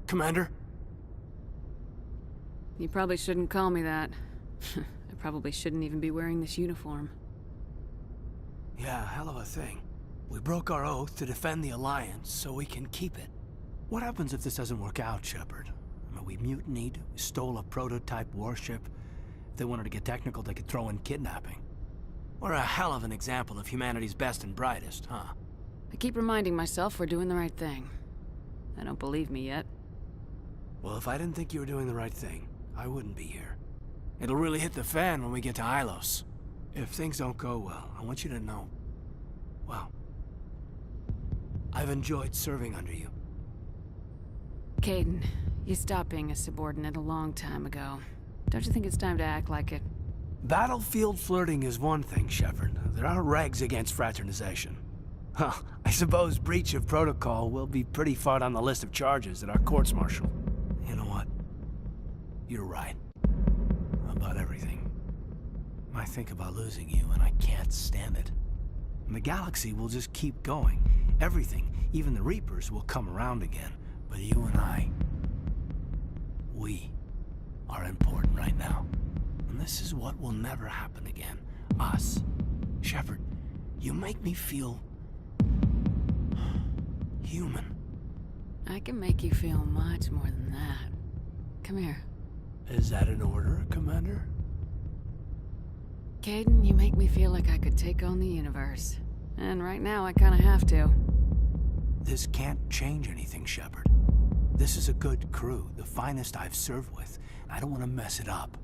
Commander? You probably shouldn't call me that. I probably shouldn't even be wearing this uniform. Yeah, hell of a thing. We broke our oath to defend the Alliance, so we can keep it. What happens if this doesn't work out, Shepard? I mean, we mutinied, we stole a prototype warship. If they wanted to get technical, they could throw in kidnapping. We're a hell of an example of humanity's best and brightest, huh? I keep reminding myself we're doing the right thing. I don't believe me yet. Well, if I didn't think you were doing the right thing, I wouldn't be here. It'll really hit the fan when we get to Ilos. If things don't go well, I want you to know, well, I've enjoyed serving under you. Kaidan, you stopped being a subordinate a long time ago. Don't you think it's time to act like it? Battlefield flirting is one thing, Shepard. There are regs against fraternization. Huh, I suppose breach of protocol will be pretty far on the list of charges at our courts-martial. You know what? You're right. About everything. I think about losing you, and I can't stand it. And the galaxy will just keep going. Everything, even the Reapers, will come around again. But you and I, we are important right now. And this is what will never happen again. Us. Shepard, you make me feel human. I can make you feel much more than that. Come here. Is that an order, Commander? Kaidan, you make me feel like I could take on the universe. And right now, I kinda have to. This can't change anything, Shepard. This is a good crew, the finest I've served with. I don't want to mess it up.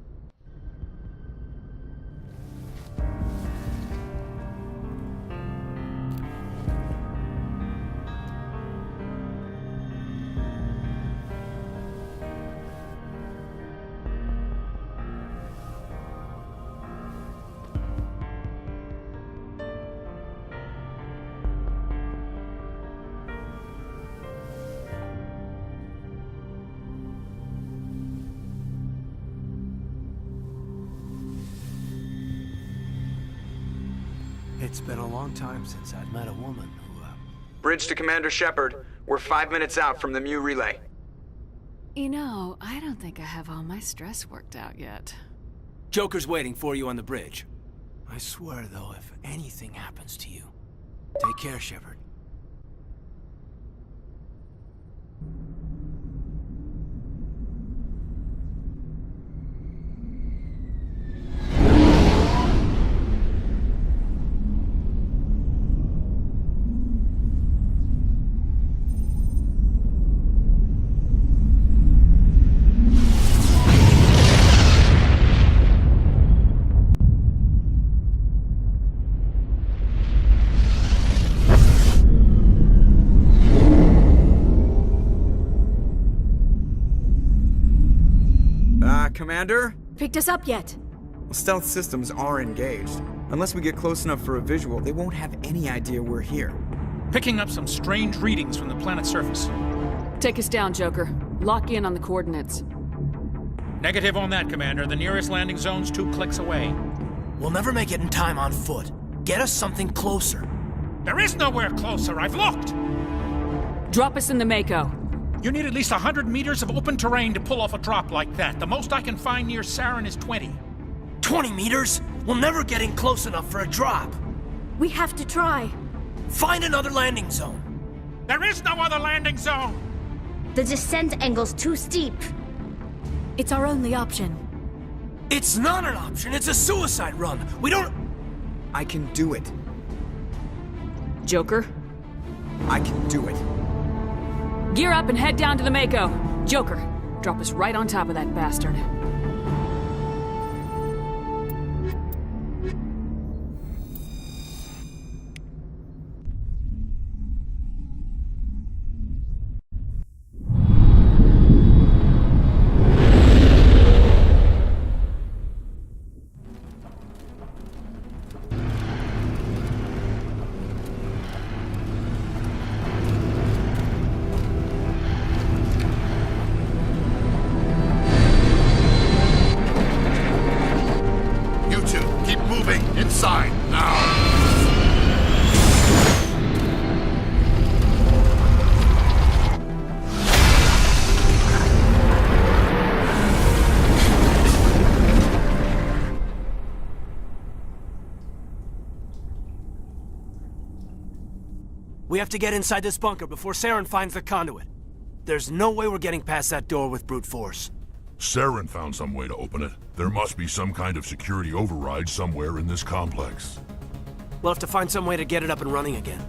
It's been a long time since I've met a woman who, Bridge to Commander Shepard. We're 5 minutes out from the Mu relay. You know, I don't think I have all my stress worked out yet. Joker's waiting for you on the bridge. I swear, though, if anything happens to you, take care, Shepard. Commander? Picked us up yet? Stealth systems are engaged. Unless we get close enough for a visual, they won't have any idea we're here. Picking up some strange readings from the planet's surface. Take us down, Joker. Lock in on the coordinates. Negative on that, Commander. The nearest landing zone's 2 clicks away. We'll never make it in time on foot. Get us something closer. There is nowhere closer. I've looked. Drop us in the Mako. You need at least 100 meters of open terrain to pull off a drop like that. The most I can find near Saren is 20. 20 meters? We'll never get in close enough for a drop. We have to try. Find another landing zone. There is no other landing zone! The descent angle's too steep. It's our only option. It's not an option. It's a suicide run. We don't... I can do it. Joker, I can do it. gear up and head down to the Mako. Joker, drop us right on top of that bastard. We have to get inside this bunker before Saren finds the conduit. There's no way we're getting past that door with brute force. Saren found some way to open it. There must be some kind of security override somewhere in this complex. We'll have to find some way to get it up and running again.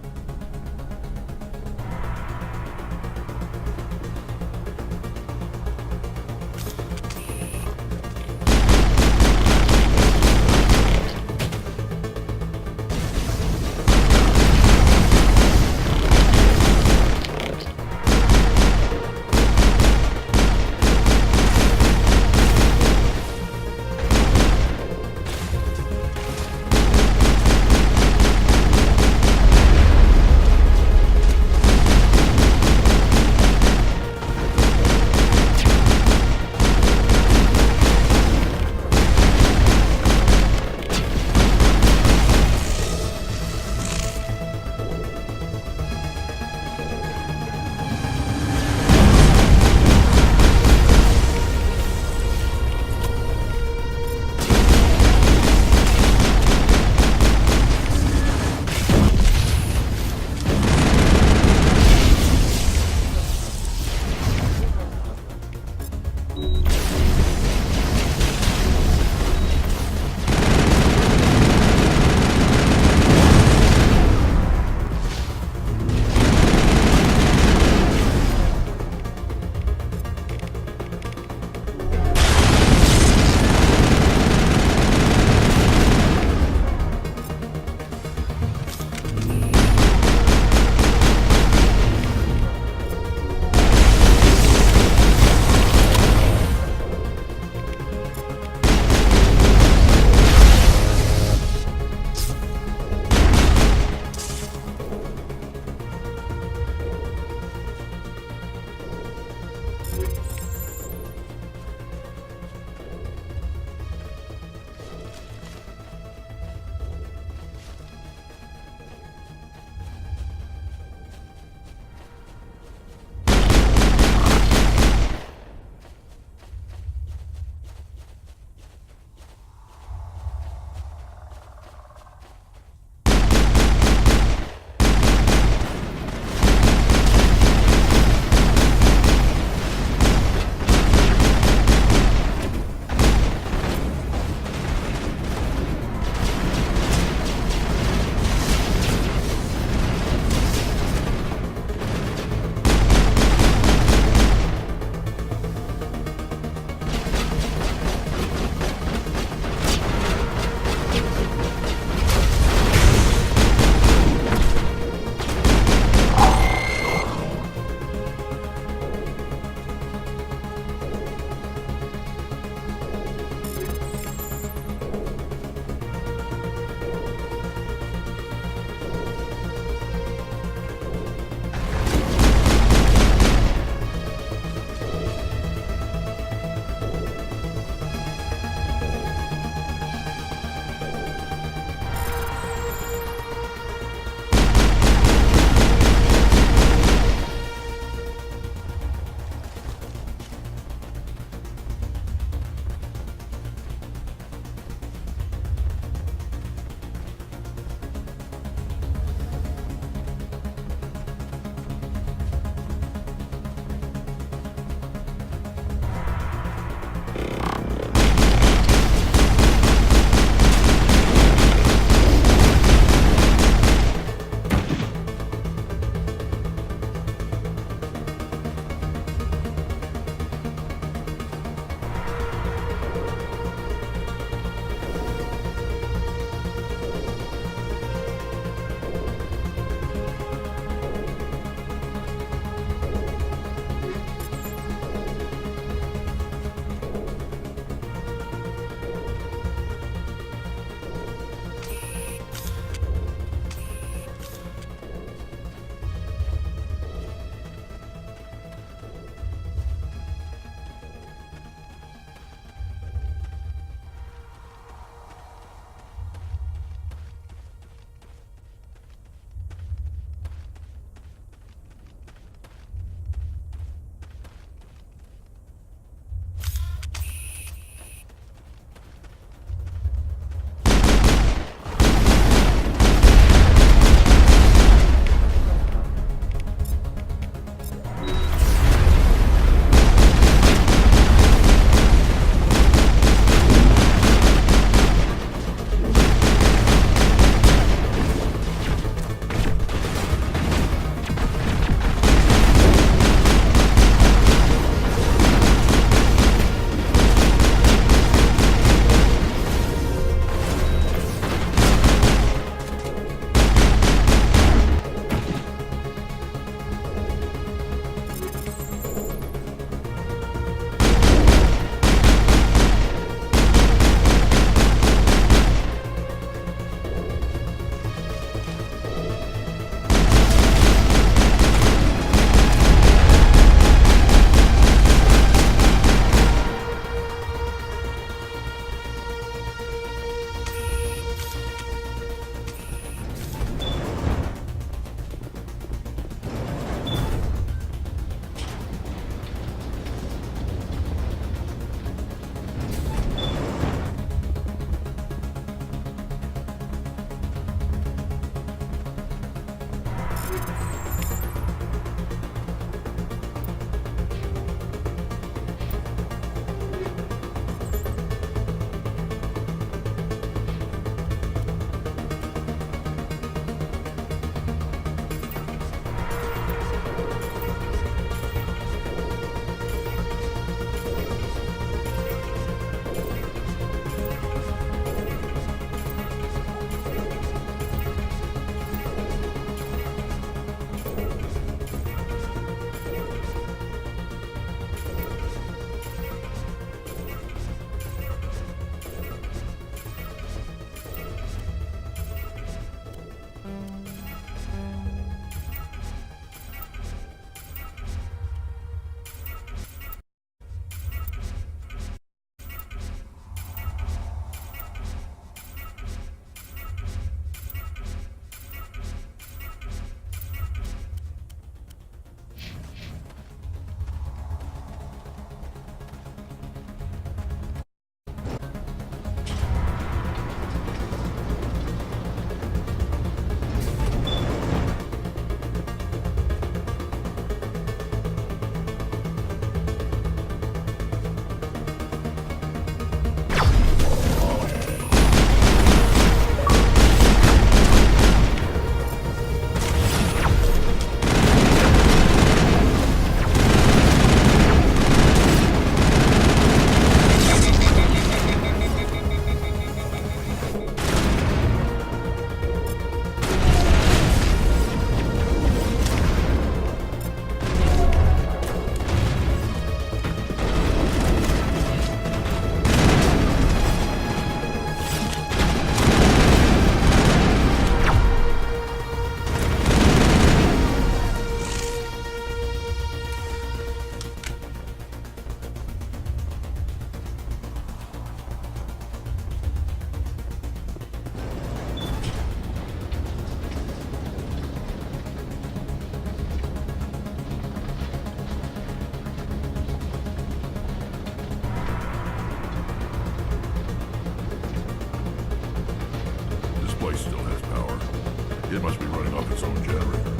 It must be running off its own generator.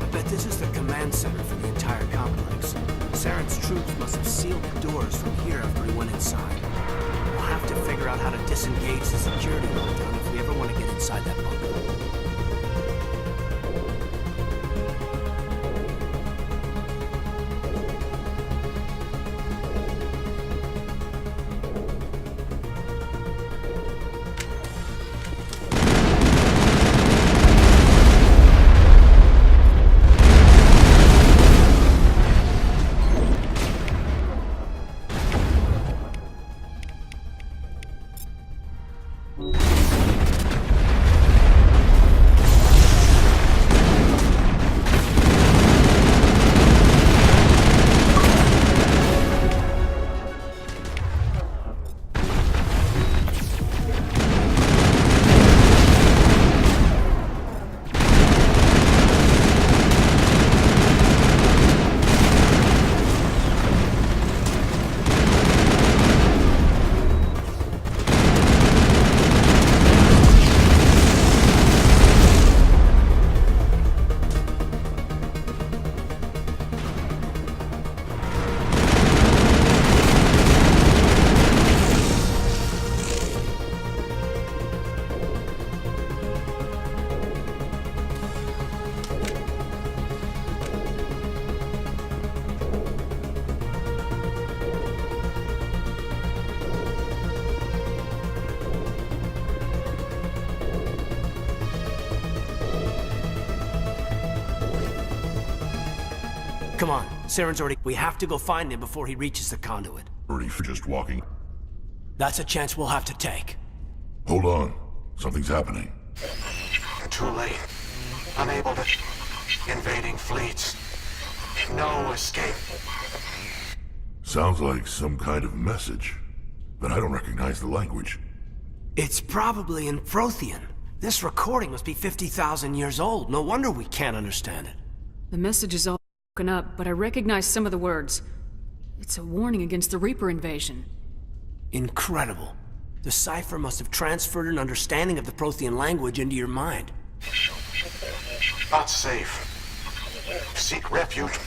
I bet this is the command center for the entire complex. Saren's troops must have sealed the doors from here after he went inside. We'll have to figure out how to disengage the security lockdown if we ever want to get inside that bunker. Come on, Saren's already... We have to go find him before he reaches the conduit. Already just walking. That's a chance we'll have to take. Hold on. Something's happening. Too late. Unable to... Invading fleets. No escape. Sounds like some kind of message. But I don't recognize the language. It's probably in Prothean. This recording must be 50,000 years old. No wonder we can't understand it. The message is all broken up, but I recognize some of the words. It's a warning against the Reaper invasion. Incredible. The cipher must have transferred an understanding of the Prothean language into your mind. Not safe. Seek refuge.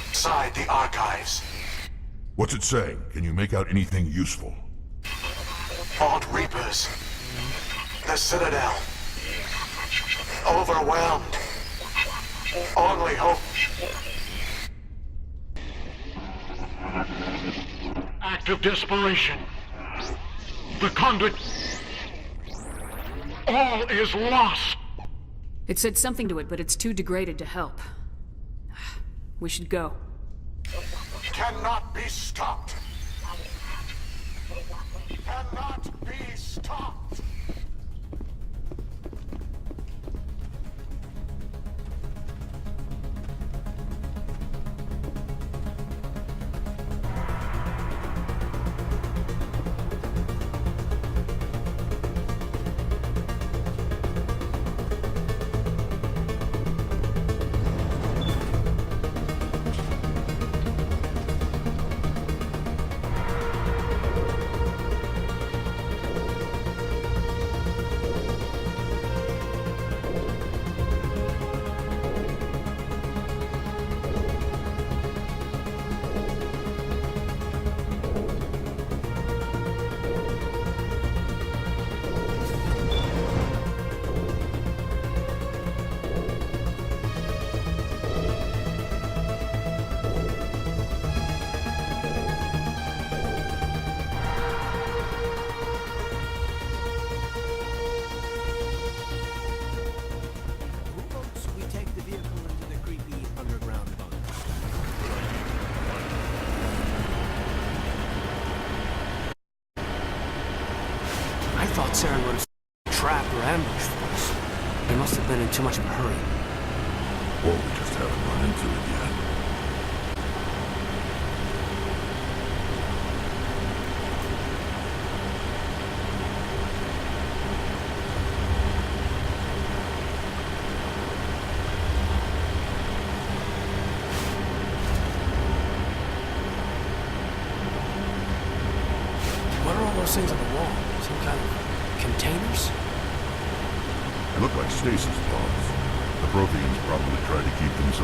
Inside the archives. What's it saying? Can you make out anything useful? Vault Reapers. The Citadel. Overwhelmed. Only hope. Act of desperation. The conduit. All is lost. It said something to it, but it's too degraded to help. We should go. Cannot be stopped. Cannot be stopped. We take the vehicle into the creepy underground bunker. I thought Saren would have trapped or ambushed for us. They must have been in too much of a hurry. Or we just haven't run into it yet. What are all those things on the wall? Some kind of containers? They look like stasis pods. The Protheans probably tried to keep them so.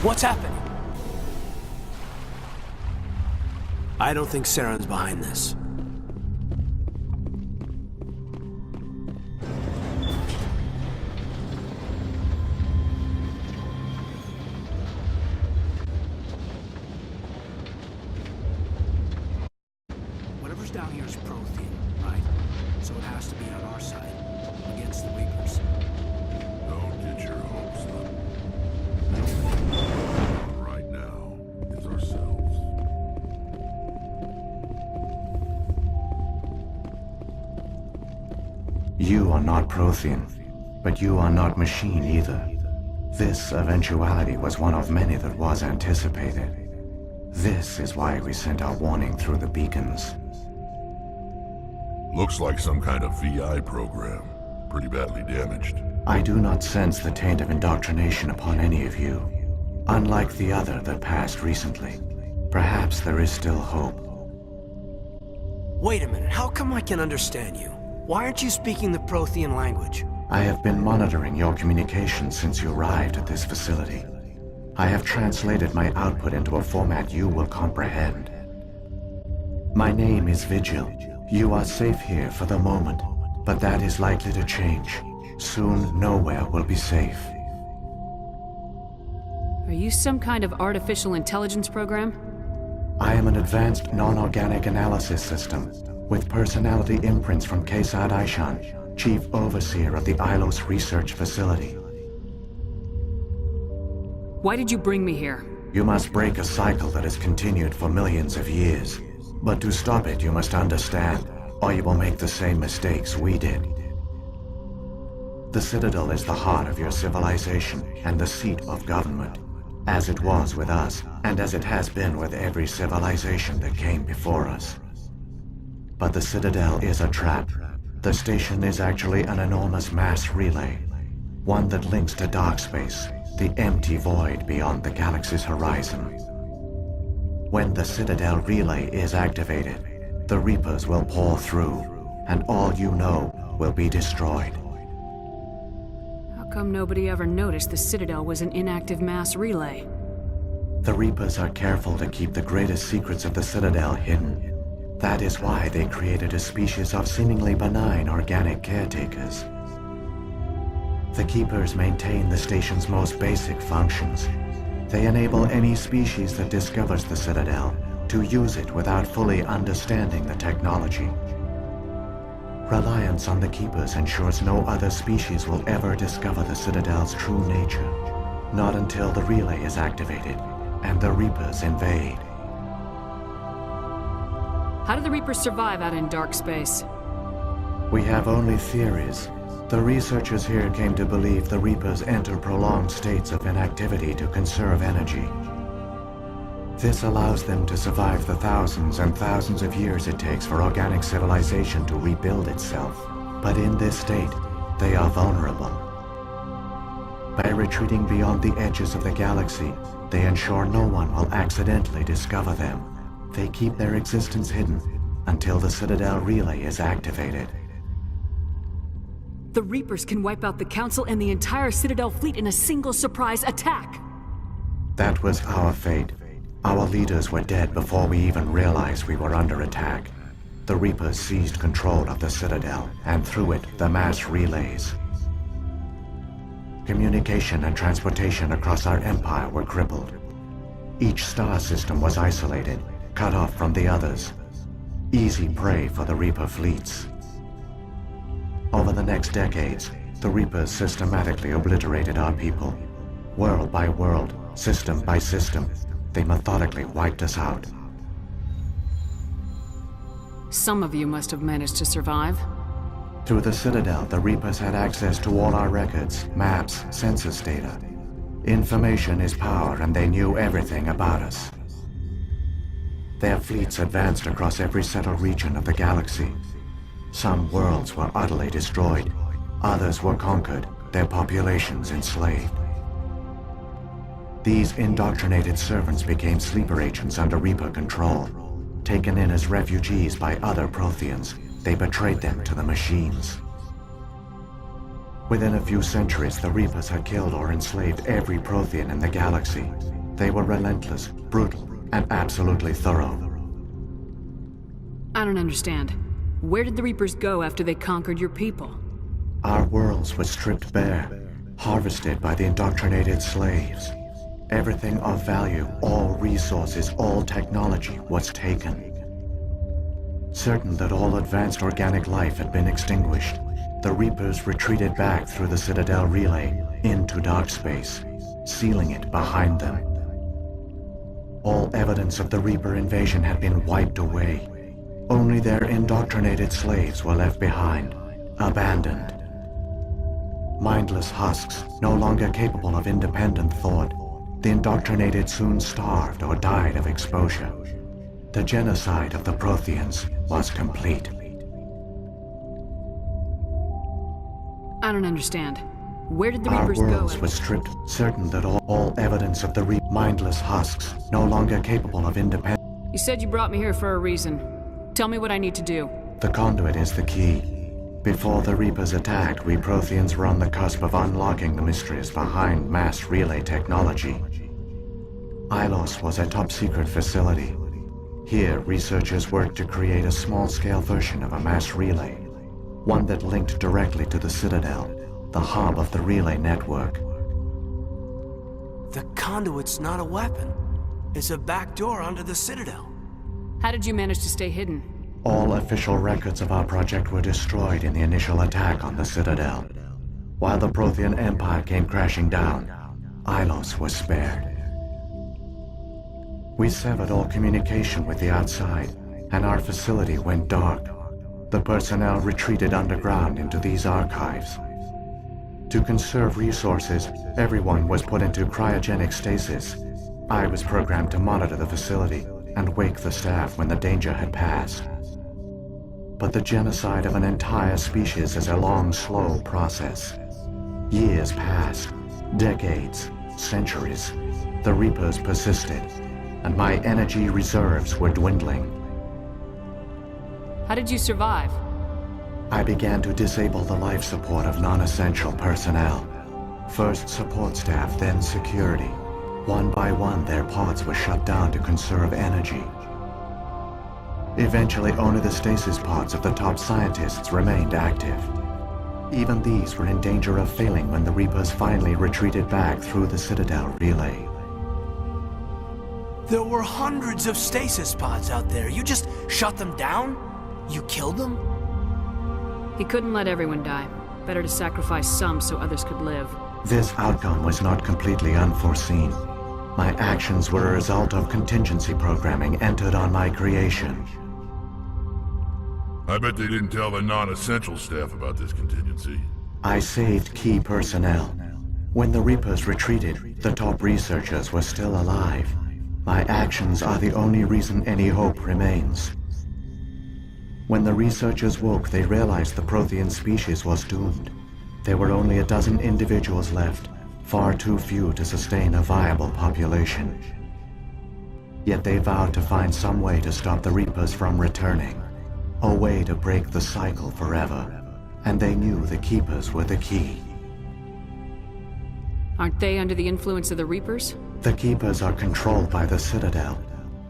What's happening? I don't think Saren's behind this. Whatever's down here is Prothean, right? So it has to be on our side, against the Reapers. Don't get your hopes up. Right now is ourselves. You are not Prothean, but you are not machine either. This eventuality was one of many that was anticipated. This is why we sent our warning through the beacons. Looks like some kind of VI program. Pretty badly damaged. I do not sense the taint of indoctrination upon any of you, unlike the other that passed recently. Perhaps there is still hope. Wait a minute, how come I can understand you? Why aren't you speaking the Prothean language? I have been monitoring your communications since you arrived at this facility. I have translated my output into a format you will comprehend. My name is Vigil. You are safe here for the moment, but that is likely to change. Soon, nowhere will be safe. Are you some kind of artificial intelligence program? I am an advanced non-organic analysis system, with personality imprints from Kesad Aishan, Chief Overseer of the Ilos Research Facility. Why did you bring me here? You must break a cycle that has continued for millions of years. But to stop it, you must understand, or you will make the same mistakes we did. The Citadel is the heart of your civilization and the seat of government, as it was with us, and as it has been with every civilization that came before us. But the Citadel is a trap. The station is actually an enormous mass relay, one that links to dark space, the empty void beyond the galaxy's horizon. When the Citadel relay is activated, the Reapers will pour through, and all you know will be destroyed. How come nobody ever noticed the Citadel was an inactive mass relay? The Reapers are careful to keep the greatest secrets of the Citadel hidden. That is why they created a species of seemingly benign organic caretakers. The Keepers maintain the station's most basic functions. They enable any species that discovers the Citadel to use it without fully understanding the technology. Reliance on the Keepers ensures no other species will ever discover the Citadel's true nature. Not until the relay is activated and the Reapers invade. How do the Reapers survive out in dark space? We have only theories. The researchers here came to believe the Reapers enter prolonged states of inactivity to conserve energy. This allows them to survive the thousands and thousands of years it takes for organic civilization to rebuild itself. But in this state, they are vulnerable. By retreating beyond the edges of the galaxy, they ensure no one will accidentally discover them. They keep their existence hidden until the Citadel relay is activated. The Reapers can wipe out the Council and the entire Citadel fleet in a single surprise attack! That was our fate. Our leaders were dead before we even realized we were under attack. The Reapers seized control of the Citadel, and through it, the mass relays. Communication and transportation across our empire were crippled. Each star system was isolated, cut off from the others. easy prey for the Reaper fleets. Over the next decades, the Reapers systematically obliterated our people. World by world, system by system, they methodically wiped us out. Some of you must have managed to survive. Through the Citadel, the Reapers had access to all our records, maps, census data. Information is power, and they knew everything about us. Their fleets advanced across every settled region of the galaxy. Some worlds were utterly destroyed. Others were conquered, their populations enslaved. These indoctrinated servants became sleeper agents under Reaper control. Taken in as refugees by other Protheans, they betrayed them to the machines. Within a few centuries, the Reapers had killed or enslaved every Prothean in the galaxy. They were relentless, brutal, and absolutely thorough. I don't understand. Where did the Reapers go after they conquered your people? Our worlds were stripped bare, harvested by the indoctrinated slaves. Everything of value, all resources, all technology was taken. Certain that all advanced organic life had been extinguished, the Reapers retreated back through the Citadel relay into dark space, sealing it behind them. All evidence of the Reaper invasion had been wiped away. Only their indoctrinated slaves were left behind, abandoned. Mindless husks, no longer capable of independent thought, the indoctrinated soon starved or died of exposure. The genocide of the Protheans was complete. I don't understand. Where did the Our Reapers go? worlds were stripped, certain that all evidence of the mindless husks, no longer capable of independent. You said you brought me here for a reason. Tell me what I need to do. The conduit is the key. Before the Reapers attacked, we Protheans were on the cusp of unlocking the mysteries behind mass relay technology. Ilos was a top-secret facility. Here, researchers worked to create a small-scale version of a mass relay, one that linked directly to the Citadel, the hub of the relay network. The conduit's not a weapon. It's a backdoor onto the Citadel. How did you manage to stay hidden? All official records of our project were destroyed in the initial attack on the Citadel. While the Prothean Empire came crashing down, Ilos was spared. We severed all communication with the outside, and our facility went dark. The personnel retreated underground into these archives. To conserve resources, everyone was put into cryogenic stasis. I was programmed to monitor the facility and wake the staff when the danger had passed. But the genocide of an entire species is a long, slow process. Years passed, decades, centuries. The Reapers persisted, and my energy reserves were dwindling. How did you survive? I began to disable the life support of non-essential personnel. First support staff, then security. One by one, their pods were shut down to conserve energy. Eventually, only the stasis pods of the top scientists remained active. Even these were in danger of failing when the Reapers finally retreated back through the Citadel relay. There were hundreds of stasis pods out there. You just shut them down? You killed them? He couldn't let everyone die. Better to sacrifice some so others could live. This outcome was not completely unforeseen. My actions were a result of contingency programming entered on my creation. I bet they didn't tell the non-essential staff about this contingency. I saved key personnel. When the Reapers retreated, the top researchers were still alive. My actions are the only reason any hope remains. When the researchers woke, they realized the Prothean species was doomed. There were only a dozen individuals left, far too few to sustain a viable population. Yet they vowed to find some way to stop the Reapers from returning. A way to break the cycle forever. And they knew the Keepers were the key. Aren't they under the influence of the Reapers? The Keepers are controlled by the Citadel.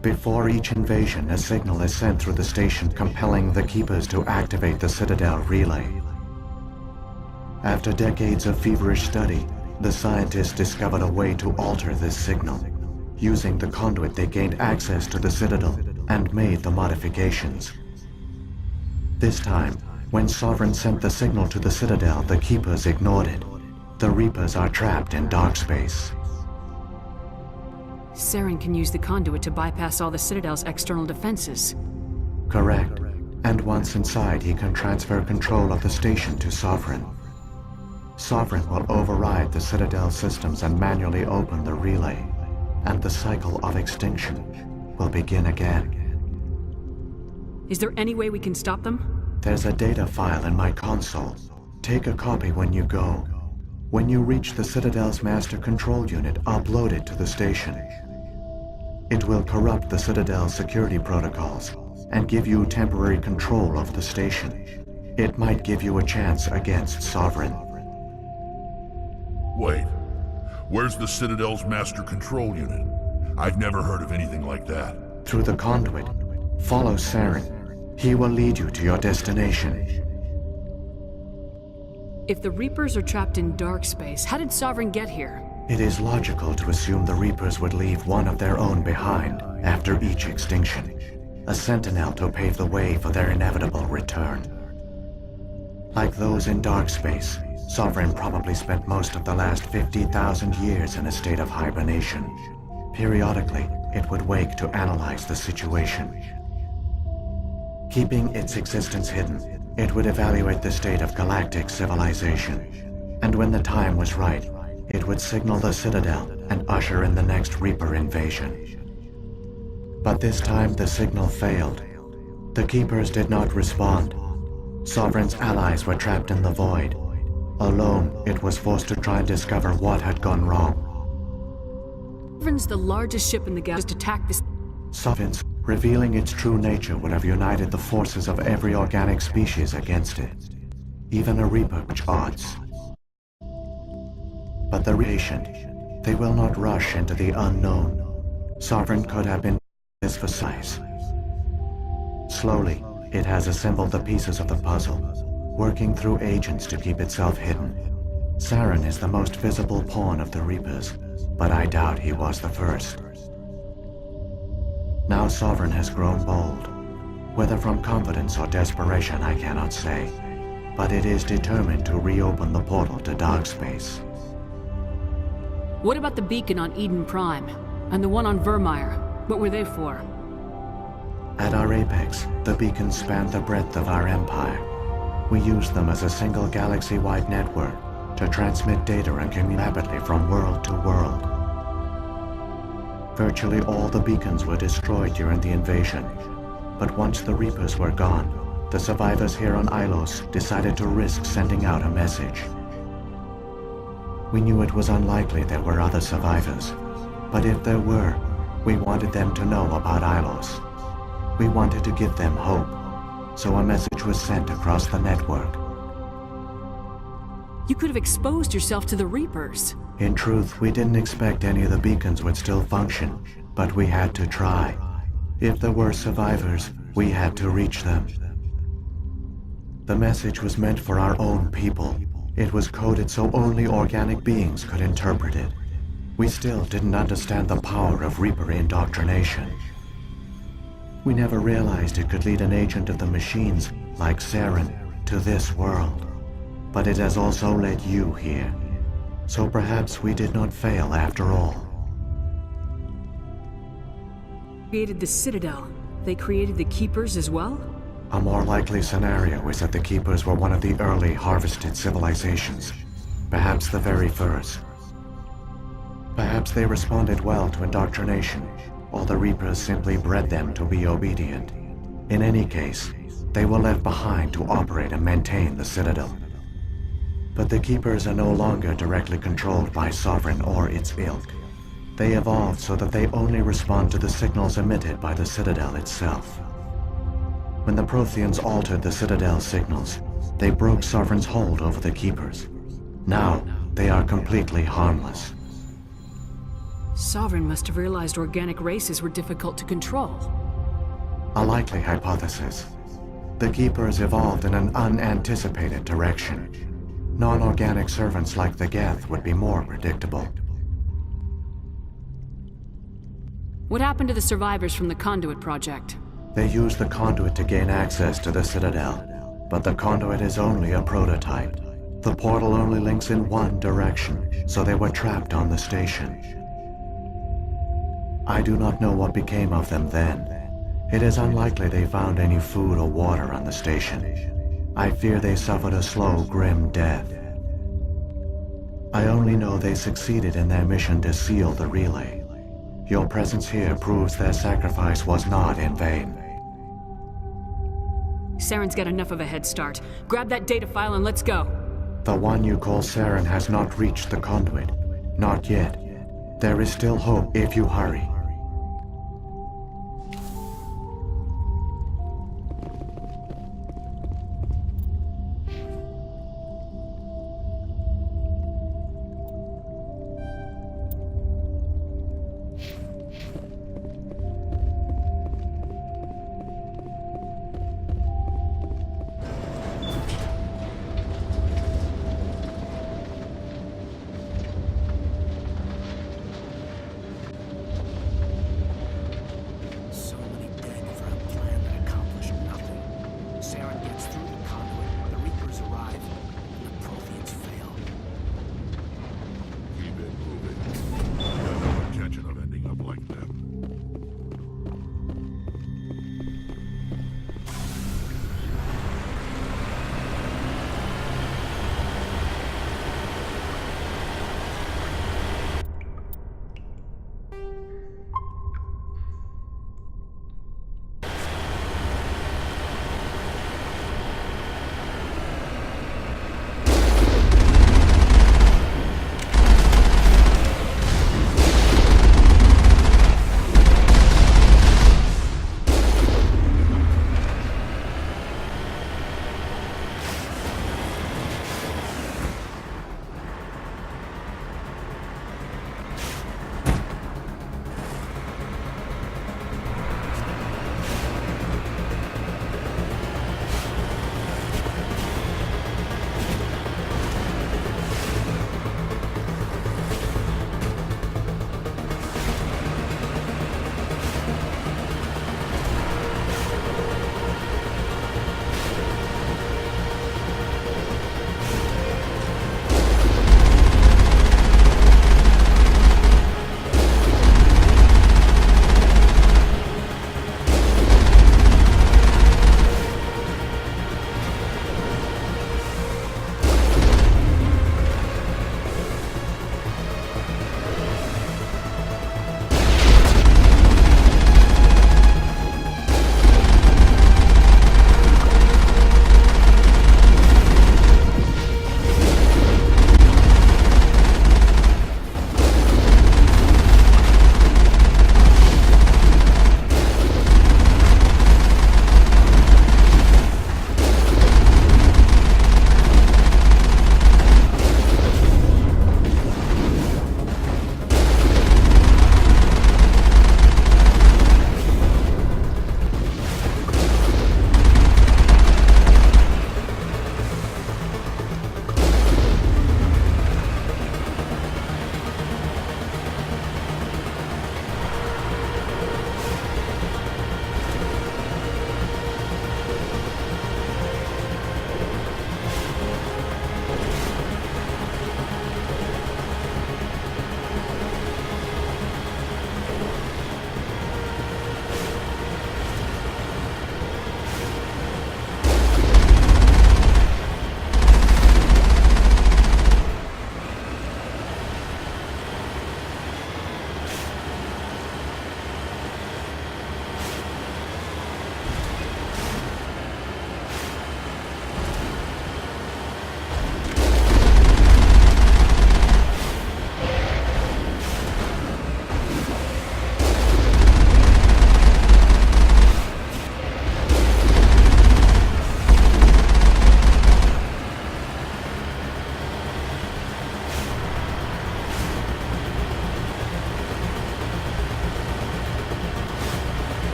Before each invasion, a signal is sent through the station compelling the Keepers to activate the Citadel relay. After decades of feverish study, the scientists discovered a way to alter this signal. Using the conduit, they gained access to the Citadel and made the modifications. This time, when Sovereign sent the signal to the Citadel, the Keepers ignored it. The Reapers are trapped in dark space. Saren can use the conduit to bypass all the Citadel's external defenses. Correct. And once inside, he can transfer control of the station to Sovereign. Sovereign will override the Citadel systems and manually open the relay, and the cycle of extinction will begin again. Is there any way we can stop them? There's a data file in my console. Take a copy when you go. When you reach the Citadel's master control unit, upload it to the station. It will corrupt the Citadel's security protocols and give you temporary control of the station. It might give you a chance against Sovereign. Wait. Where's the Citadel's master control unit? I've never heard of anything like that. Through the conduit, follow Saren. He will lead you to your destination. If the Reapers are trapped in dark space, how did Sovereign get here? It is logical to assume the Reapers would leave one of their own behind after each extinction. A sentinel to pave the way for their inevitable return. Like those in dark space, Sovereign probably spent most of the last 50,000 years in a state of hibernation. Periodically, it would wake to analyze the situation. Keeping its existence hidden, it would evaluate the state of galactic civilization. And when the time was right, it would signal the Citadel and usher in the next Reaper invasion. But this time the signal failed. The Keepers did not respond. Sovereign's allies were trapped in the void. Alone, it was forced to try and discover what had gone wrong. Sovereign's the largest ship in the galaxy to attack this. Sovereign's, revealing its true nature, would have united the forces of every organic species against it. Even a Reaper which odds. But the patient, they will not rush into the unknown. Sovereign could have been this precise. Slowly, it has assembled the pieces of the puzzle, working through agents to keep itself hidden. Saren is the most visible pawn of the Reapers, but I doubt he was the first. Now Sovereign has grown bold. Whether from confidence or desperation, I cannot say. But it is determined to reopen the portal to dark space. What about the beacon on Eden Prime? And the one on Vermeer? What were they for? At our apex, the beacons spanned the breadth of our empire. We used them as a single galaxy-wide network to transmit data and communicate rapidly from world to world. Virtually all the beacons were destroyed during the invasion, but once the Reapers were gone, the survivors here on Ilos decided to risk sending out a message. We knew it was unlikely there were other survivors, but if there were, we wanted them to know about Ilos. We wanted to give them hope, so a message was sent across the network. You could have exposed yourself to the Reapers. In truth, we didn't expect any of the beacons would still function, but we had to try. If there were survivors, we had to reach them. The message was meant for our own people. It was coded so only organic beings could interpret it. We still didn't understand the power of Reaper indoctrination. We never realized it could lead an agent of the machines, like Saren, to this world. But it has also led you here. So perhaps we did not fail after all. Created the Citadel. They created the Keepers as well? A more likely scenario is that the Keepers were one of the early harvested civilizations. Perhaps the very first. Perhaps they responded well to indoctrination, or the Reapers simply bred them to be obedient. In any case, they were left behind to operate and maintain the Citadel. But the Keepers are no longer directly controlled by Sovereign or its ilk. They evolved so that they only respond to the signals emitted by the Citadel itself. When the Protheans altered the Citadel's signals, they broke Sovereign's hold over the Keepers. Now, they are completely harmless. Sovereign must have realized organic races were difficult to control. A likely hypothesis. The Keepers evolved in an unanticipated direction. Non-organic servants like the Geth would be more predictable. What happened to the survivors from the Conduit Project? They used the conduit to gain access to the Citadel. but the conduit is only a prototype. The portal only links in one direction, so they were trapped on the station. I do not know what became of them then. It is unlikely they found any food or water on the station. I fear they suffered a slow, grim death. I only know they succeeded in their mission to seal the relay. Your presence here proves their sacrifice was not in vain. Saren's got enough of a head start. Grab that data file and let's go. The one you call Saren has not reached the conduit. Not yet. There is still hope if you hurry. So many dead for a plan that accomplished nothing. Saren gets through the conduit, the Reapers arrive, and the Protheans fail. Keep it moving. We have no intention of ending up like them.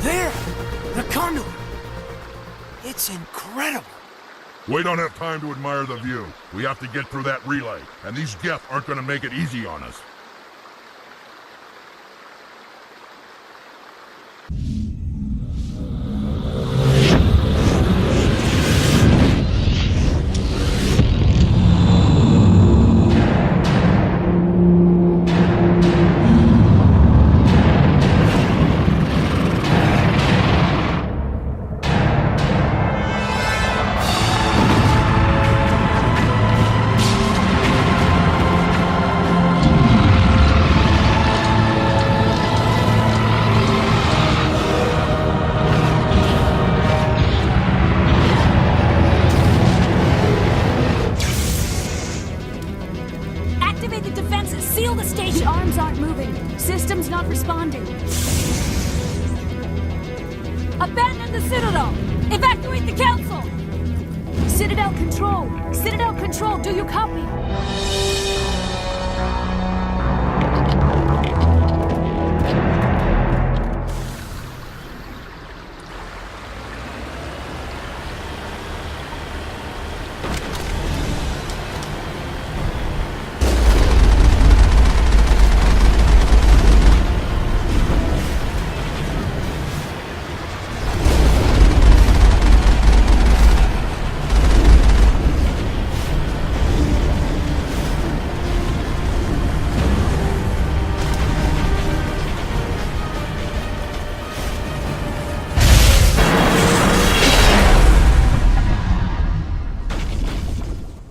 There! The conduit! It's incredible! We don't have time to admire the view. We have to get through that relay, and these Geth aren't gonna make it easy on us. Activate the defenses! Seal the station! The arms aren't moving. Systems not responding. Abandon the Citadel! Evacuate the Council! Citadel Control! Citadel Control, do you copy?